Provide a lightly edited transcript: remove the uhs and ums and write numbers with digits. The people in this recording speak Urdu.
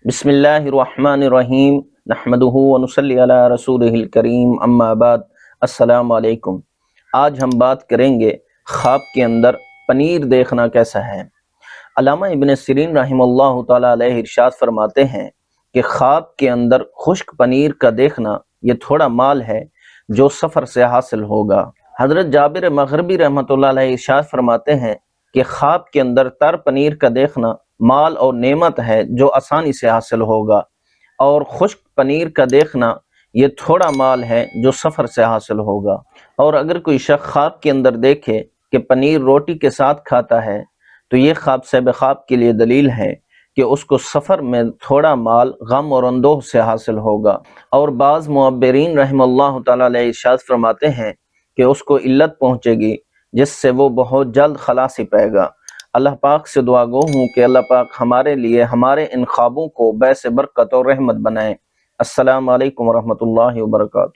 بسم اللہ الرحمن الرحیم نحمدہ ونصلی علی رسولہ الکریم اما بعد السلام علیکم۔ آج ہم بات کریں گے خواب کے اندر پنیر دیکھنا کیسا ہے۔ علامہ ابن سیرین رحمہ اللہ تعالیٰ علیہ ارشاد فرماتے ہیں کہ خواب کے اندر خشک پنیر کا دیکھنا یہ تھوڑا مال ہے جو سفر سے حاصل ہوگا۔ حضرت جابر مغربی رحمۃ اللہ علیہ ارشاد فرماتے ہیں کہ خواب کے اندر تر پنیر کا دیکھنا مال اور نعمت ہے جو آسانی سے حاصل ہوگا، اور خشک پنیر کا دیکھنا یہ تھوڑا مال ہے جو سفر سے حاصل ہوگا۔ اور اگر کوئی شخص خواب کے اندر دیکھے کہ پنیر روٹی کے ساتھ کھاتا ہے تو یہ خواب صاحب خواب کے لیے دلیل ہے کہ اس کو سفر میں تھوڑا مال غم اور اندوہ سے حاصل ہوگا۔ اور بعض معبرین رحم اللہ تعالیٰ علیہ ارشاد فرماتے ہیں کہ اس کو علت پہنچے گی جس سے وہ بہت جلد خلاصی پائے گا۔ اللہ پاک سے دعا گو ہوں کہ اللہ پاک ہمارے لیے ہمارے ان خوابوں کو باعث برکت اور رحمت بنائے۔ السلام علیکم ورحمۃ اللہ وبرکاتہ۔